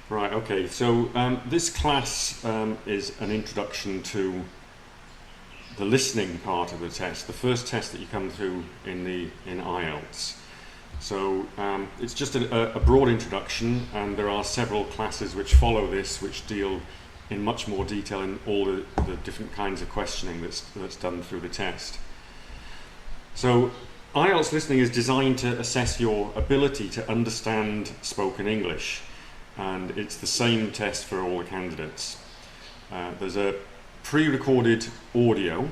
Right, okay, so this class is an introduction to the listening part of the test, the first test that you come through in IELTS. So it's just a broad introduction, and there are several classes which follow this which deal in much more detail in all the different kinds of questioning that's done through the test. So IELTS listening is designed to assess your ability to understand spoken English, and it's the same test for all the candidates. There's a pre-recorded audio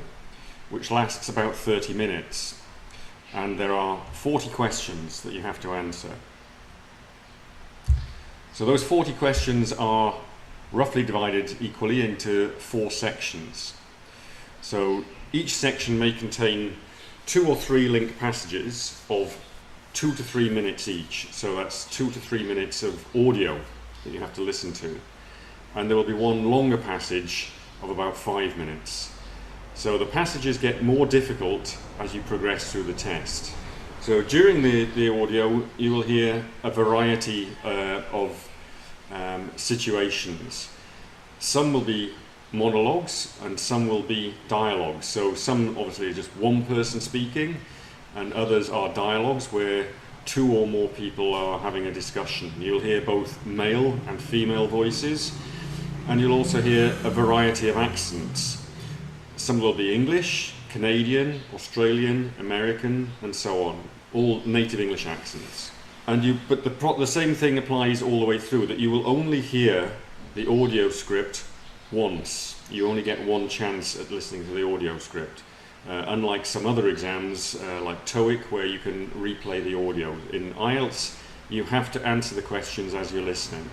which lasts about 30 minutes, and there are 40 questions that you have to answer. So those 40 questions are roughly divided equally into 4 sections. So each section may contain 2 or 3 link passages of 2 to 3 minutes each. So that's 2 to 3 minutes of audio that you have to listen to. And there will be one longer passage of about 5 minutes. So the passages get more difficult as you progress through the test. So during the audio, you will hear a variety of situations. Some will be monologues and some will be dialogues. So some obviously are just one person speaking, and others are dialogues where 2 or more people are having a discussion. You'll hear both male and female voices, and you'll also hear a variety of accents. Some will be English, Canadian, Australian, American, and so on, all native English accents. But the same thing applies all the way through, that you will only hear the audio script once. You only get one chance at listening to the audio script. Unlike some other exams, like TOEIC, where you can replay the audio. In IELTS, you have to answer the questions as you're listening.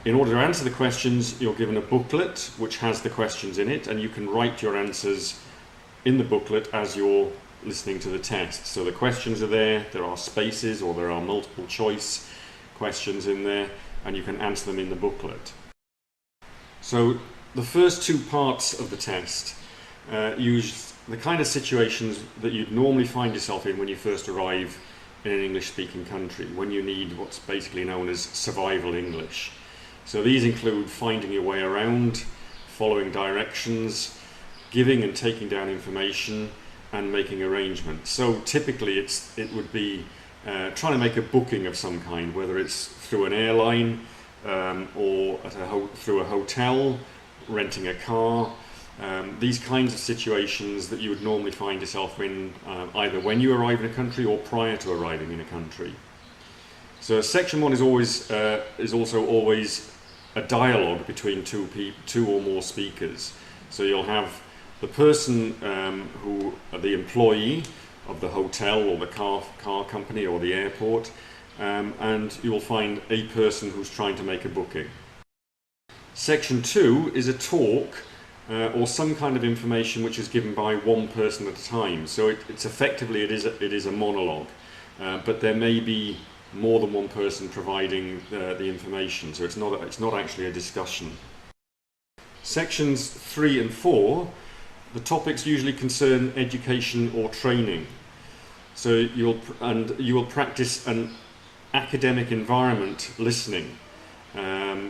In order to answer the questions, you're given a booklet which has the questions in it, and you can write your answers in the booklet as you're listening to the test. So the questions are there are spaces, or there are multiple choice questions in there, and you can answer them in the booklet. So the first 2 parts of the test use the kind of situations that you'd normally find yourself in when you first arrive in an English-speaking country, when you need what's basically known as survival English. So these include finding your way around, following directions, giving and taking down information, and making arrangements. So typically it would be trying to make a booking of some kind, whether it's through an airline or through a hotel, renting a car. These kinds of situations that you would normally find yourself in either when you arrive in a country or prior to arriving in a country. So section 1 is also always a dialogue between 2 or more speakers. So you'll have the person the employee of the hotel or the car company or the airport, and you will find a person who's trying to make a booking. Section 2 is a talk or some kind of information which is given by one person at a time. So it's effectively it is a monologue, but there may be more than one person providing the information, so it's not actually a discussion. Sections 3 and 4, the topics usually concern education or training. So you will practice an academic environment listening.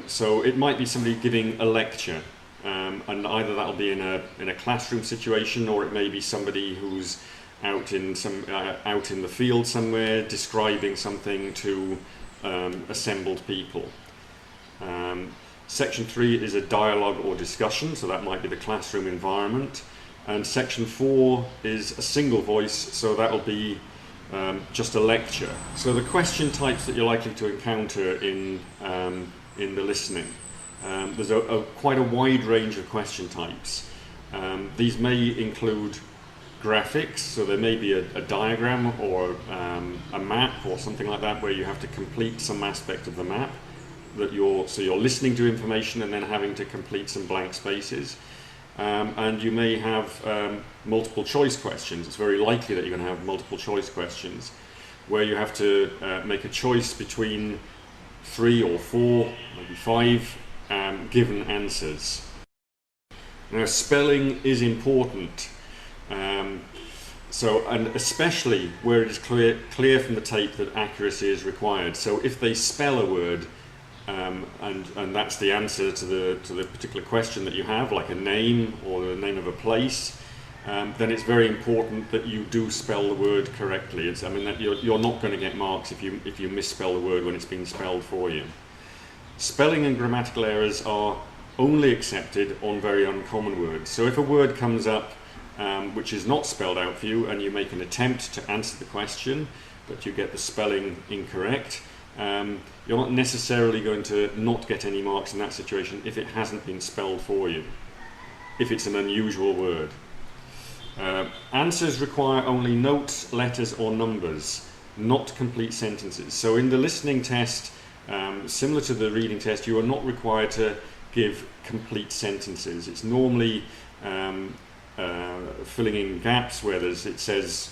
So it might be somebody giving a lecture, and either that'll be in a classroom situation, or it may be somebody who's out in the field somewhere describing something to assembled people. Section 3 is a dialogue or discussion, so that might be the classroom environment. And section 4 is a single voice, so that'll be just a lecture. So the question types that you're likely to encounter in the listening, there's quite a wide range of question types. These may include graphics, so there may be a diagram or a map or something like that where you have to complete some aspect of the map. So you're listening to information and then having to complete some blank spaces. And you may have multiple choice questions. It's very likely that you're going to have multiple choice questions where you have to make a choice between 3 or 4, maybe 5 given answers. Now, spelling is important. And especially where it is clear from the tape that accuracy is required. So if they spell a word and that's the answer to the particular question that you have, like a name or the name of a place, then it's very important that you do spell the word correctly. I mean, that you're not going to get marks if you misspell the word when it's been spelled for you. Spelling and grammatical errors are only accepted on very uncommon words. So if a word comes up which is not spelled out for you, and you make an attempt to answer the question, but you get the spelling incorrect, you're not necessarily going to not get any marks in that situation if it hasn't been spelled for you, if it's an unusual word. Answers require only notes, letters or numbers, not complete sentences. So in the listening test, similar to the reading test, you are not required to give complete sentences. It's normally filling in gaps where it says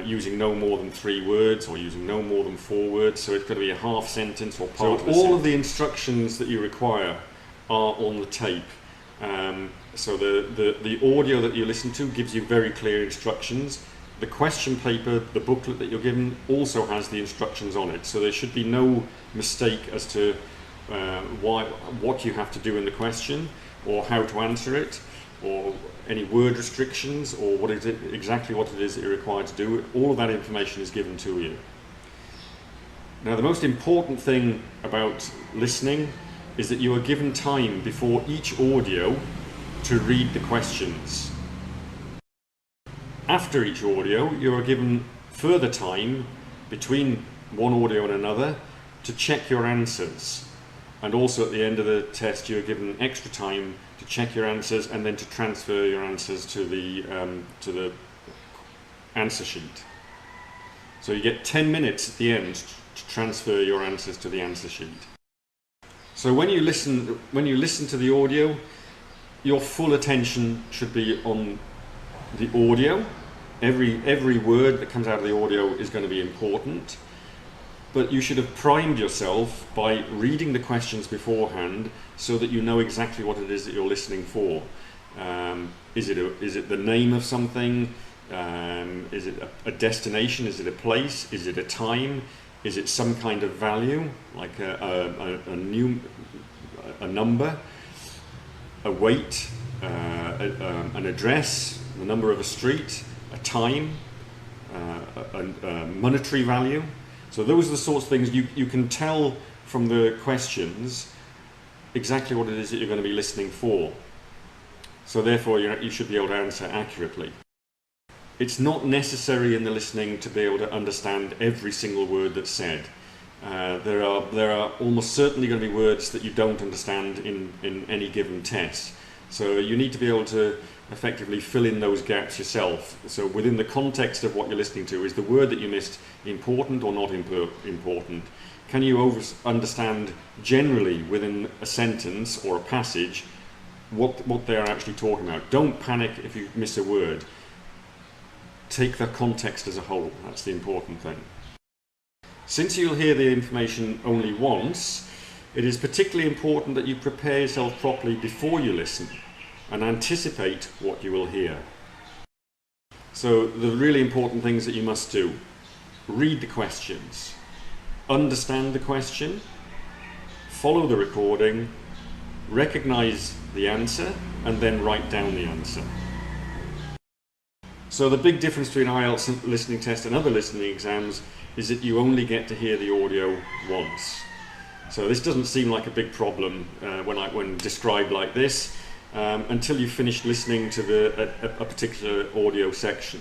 using no more than 3 words or using no more than 4 words, so it's going to be a half sentence or part of a sentence. All of the instructions that you require are on the tape. So the audio that you listen to gives you very clear instructions. The question paper, the booklet that you're given, also has the instructions on it, so there should be no mistake as to what you have to do in the question, or how to answer it, or any word restrictions, or exactly what it is that you're required to do. All of that information is given to you. Now, the most important thing about listening is that you are given time before each audio to read the questions. After each audio, you are given further time between one audio and another to check your answers. And also at the end of the test, you're given extra time to check your answers and then to transfer your answers to the answer sheet. So you get 10 minutes at the end to transfer your answers to the answer sheet. So when you listen to the audio, your full attention should be on the audio. Every word that comes out of the audio is going to be important. But you should have primed yourself by reading the questions beforehand so that you know exactly what it is that you're listening for. Is it the name of something? Is it a destination? Is it a place? Is it a time? Is it some kind of value, like a number, a weight, an address, the number of a street, a time, a monetary value? So those are the sorts of things you can tell from the questions exactly what it is that you're going to be listening for. So therefore you should be able to answer accurately. It's not necessary in the listening to be able to understand every single word that's said. There are almost certainly going to be words that you don't understand in any given test. So you need to be able to effectively fill in those gaps yourself. So within the context of what you're listening to, is the word that you missed important or not important? Can you understand generally within a sentence or a passage what they're actually talking about? Don't panic if you miss a word. Take the context as a whole. That's the important thing. Since you'll hear the information only once, it is particularly important that you prepare yourself properly before you listen and anticipate what you will hear. So the really important things that you must do: read the questions, understand the question, follow the recording, recognize the answer, and then write down the answer. So the big difference between IELTS listening test and other listening exams is that you only get to hear the audio once. So this doesn't seem like a big problem when described like this until you finish listening to a particular audio section,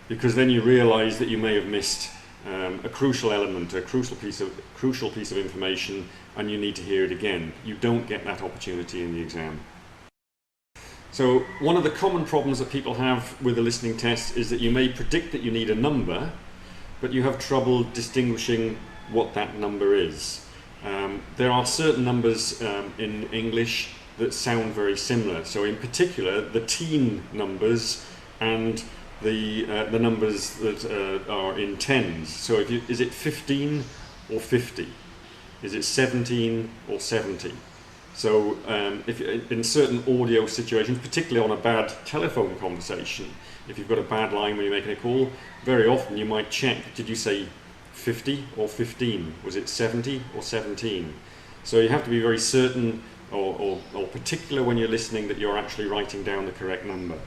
because then you realise that you may have missed a crucial element, a crucial piece of information, and you need to hear it again. You don't get that opportunity in the exam. So one of the common problems that people have with the listening test is that you may predict that you need a number, but you have trouble distinguishing what that number is. There are certain numbers in English that sound very similar. So in particular, the teen numbers and the numbers that are in tens. So is it 15 or 50? Is it 17 or 70? So if in certain audio situations, particularly on a bad telephone conversation, if you've got a bad line when you're making a call, very often you might check, did you say 50 or 15? Was it 70 or 17? So you have to be very certain or particular when you're listening that you're actually writing down the correct number.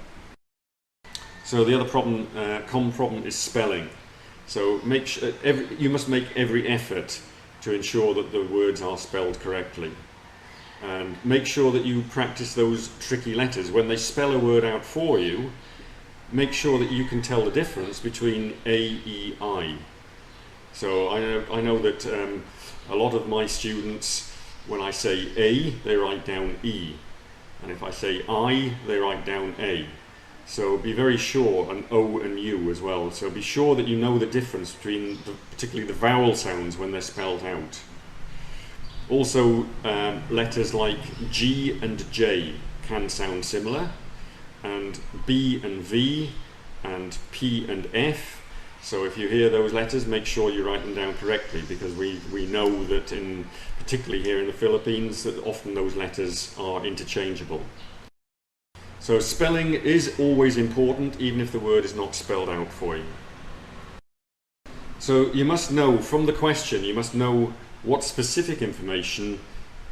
So the other problem, common problem, is spelling. So you must make every effort to ensure that the words are spelled correctly. And make sure that you practice those tricky letters. When they spell a word out for you, make sure that you can tell the difference between A, E, I. So I know that a lot of my students, when I say A, they write down E. And if I say I, they write down A. So be very sure, and O and U as well. So be sure that you know the difference between particularly the vowel sounds when they're spelled out. Also, letters like G and J can sound similar, and B and V, and P and F. So if you hear those letters, make sure you write them down correctly, because we know that particularly here in the Philippines, that often those letters are interchangeable. So spelling is always important, even if the word is not spelled out for you. So you must know from the question, you must know what specific information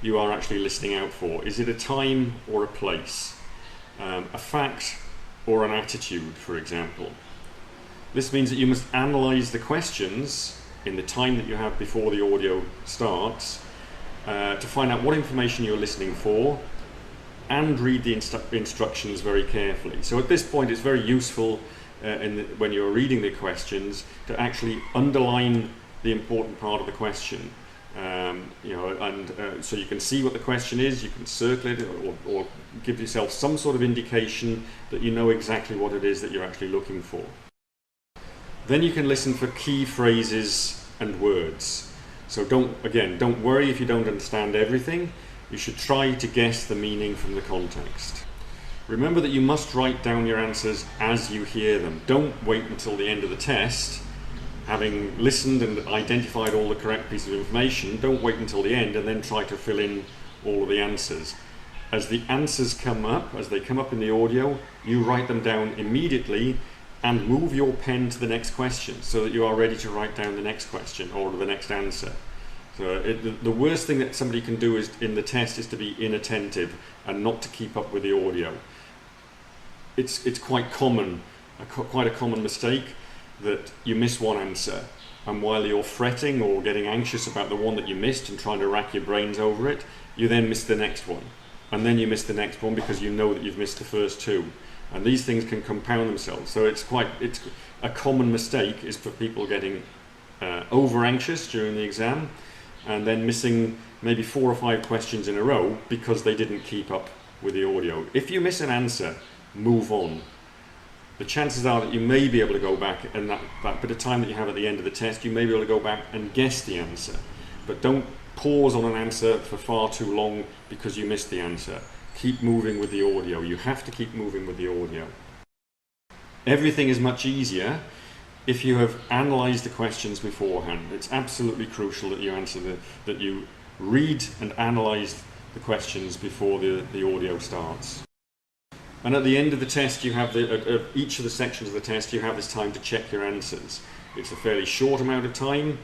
you are actually listening out for. Is it a time or a place? A fact or an attitude, for example. This means that you must analyse the questions in the time that you have before the audio starts to find out what information you're listening for, and read the instructions very carefully. So at this point it's very useful when you're reading the questions to actually underline the important part of the question. So you can see what the question is, you can circle it or give yourself some sort of indication that you know exactly what it is that you're actually looking for. Then you can listen for key phrases and words. So don't worry if you don't understand everything. You should try to guess the meaning from the context. Remember that you must write down your answers as you hear them. Don't wait until the end of the test, having listened and identified all the correct pieces of information. Don't wait until the end and then try to fill in all of the answers. As the answers come up, as they come up in the audio, you write them down immediately and move your pen to the next question so that you are ready to write down the next question or the next answer. So the worst thing that somebody can do in the test is to be inattentive and not to keep up with the audio. It's quite common, quite a common mistake, that you miss one answer, and while you're fretting or getting anxious about the one that you missed and trying to rack your brains over it, you then miss the next one, and then you miss the next one because you know that you've missed the first two, and these things can compound themselves. So it's a common mistake is for people getting over anxious during the exam and then missing maybe 4 or 5 questions in a row because they didn't keep up with the audio. If you miss an answer, move on. The chances are that you may be able to go back, and that bit of time that you have at the end of the test, you may be able to go back and guess the answer. But don't pause on an answer for far too long because you missed the answer. Keep moving with the audio. You have to keep moving with the audio. Everything is much easier if you have analysed the questions beforehand. It's absolutely crucial that you read and analyse the questions before the audio starts. And at the end of the test, you have each of the sections of the test, you have this time to check your answers. It's a fairly short amount of time,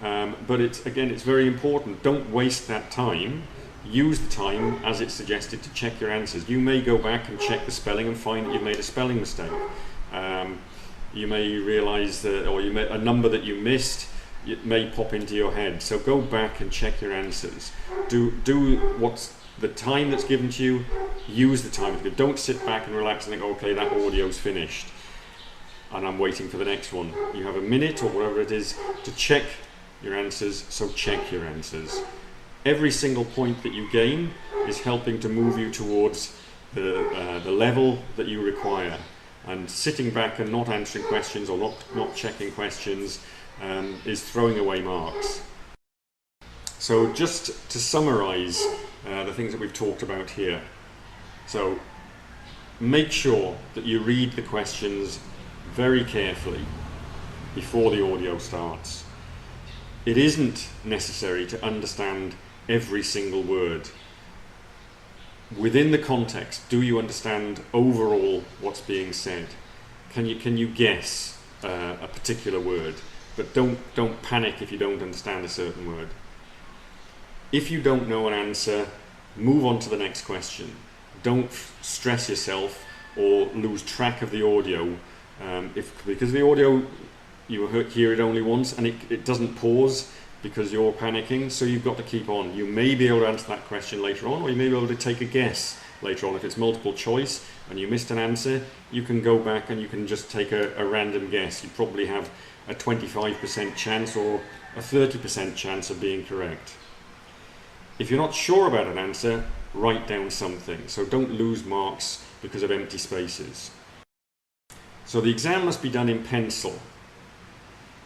but it's very important. Don't waste that time. Use the time as it's suggested to check your answers. You may go back and check the spelling and find that you've made a spelling mistake. You may realise that, a number that you missed, it may pop into your head. So go back and check your answers. Do what's the time that's given to you. Use the time. Don't sit back and relax and think, okay, that audio's finished and I'm waiting for the next one. You have a minute or whatever it is to check your answers, so check your answers. Every single point that you gain is helping to move you towards the level that you require. And sitting back and not answering questions or not checking questions is throwing away marks. So just to summarise the things that we've talked about here. So make sure that you read the questions very carefully before the audio starts. It isn't necessary to understand every single word. Within the context, do you understand overall what's being said? Can you guess a particular word? But don't panic if you don't understand a certain word. If you don't know an answer, move on to the next question. Don't stress yourself or lose track of the audio. Because the audio, you hear it only once, and it doesn't pause because you're panicking, so you've got to keep on. You may be able to answer that question later on, or you may be able to take a guess later on. If it's multiple choice and you missed an answer, you can go back and you can just take a random guess. You probably have a 25% chance or a 30% chance of being correct. If you're not sure about an answer, write down something. So don't lose marks because of empty spaces. So the exam must be done in pencil.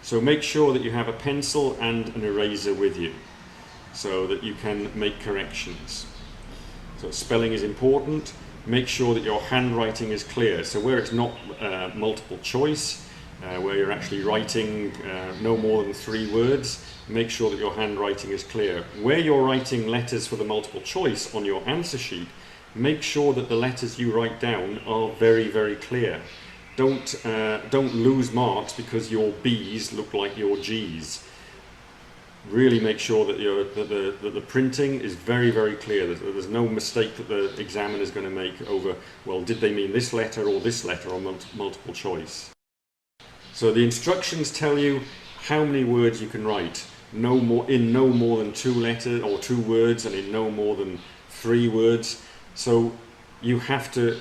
So make sure that you have a pencil and an eraser with you so that you can make corrections. So spelling is important. Make sure that your handwriting is clear. So where it's not multiple choice, where you're actually writing no more than 3 words, make sure that your handwriting is clear. Where you're writing letters for the multiple choice on your answer sheet, make sure that the letters you write down are very, very clear. Don't lose marks because your B's look like your G's. Really make sure that the printing is very, very clear. There's no mistake that the examiner is going to make over, well, did they mean this letter or multiple choice? So the instructions tell you how many words you can write. No more than 2 letters or 2 words, and in no more than 3 words. So you have to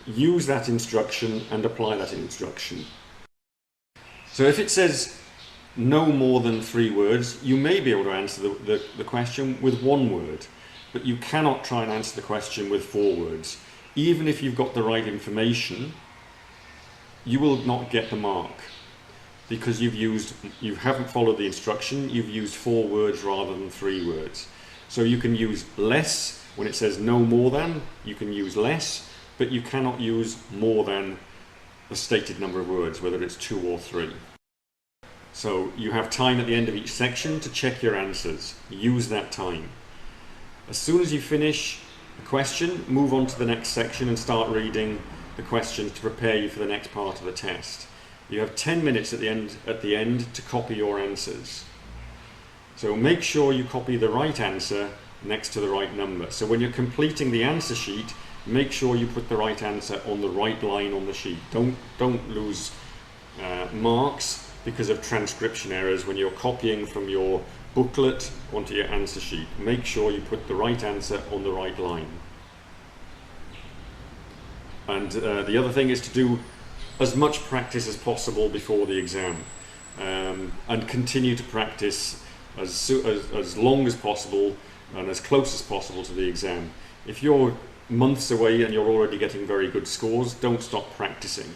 use that instruction and apply that instruction. So if it says no more than 3 words, you may be able to answer the question with 1 word, but you cannot try and answer the question with 4 words. Even if you've got the right information, you will not get the mark because you haven't followed the instruction. You've used 4 words rather than 3 words. So you can use less when it says no more than. You can use less, but you cannot use more than the stated number of words, whether it's 2 or 3. So you have time at the end of each section to check your answers. Use that time. As soon as you finish a question, move on to the next section and start reading the questions to prepare you for the next part of the test. You have 10 minutes at the end to copy your answers. So make sure you copy the right answer next to the right number. So when you're completing the answer sheet, make sure you put the right answer on the right line on the sheet. Don't lose marks because of transcription errors when you're copying from your booklet onto your answer sheet. Make sure you put the right answer on the right line. And the other thing is to do as much practice as possible before the exam, and continue to practice as long as possible and as close as possible to the exam. If you're months away and you're already getting very good scores, don't stop practicing.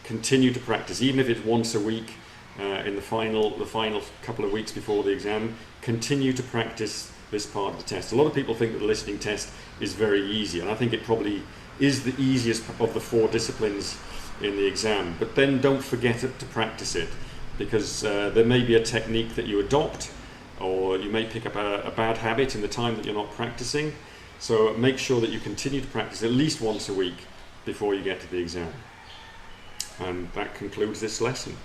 Continue to practice, even if it's once a week in the final couple of weeks before the exam. Continue to practice this part of the test. A lot of people think that the listening test is very easy, and I think it probably is the easiest of the 4 disciplines in the exam. But then don't forget to practice it, because there may be a technique that you adopt, or you may pick up a bad habit in the time that you're not practicing. So make sure that you continue to practice at least once a week before you get to the exam. And that concludes this lesson.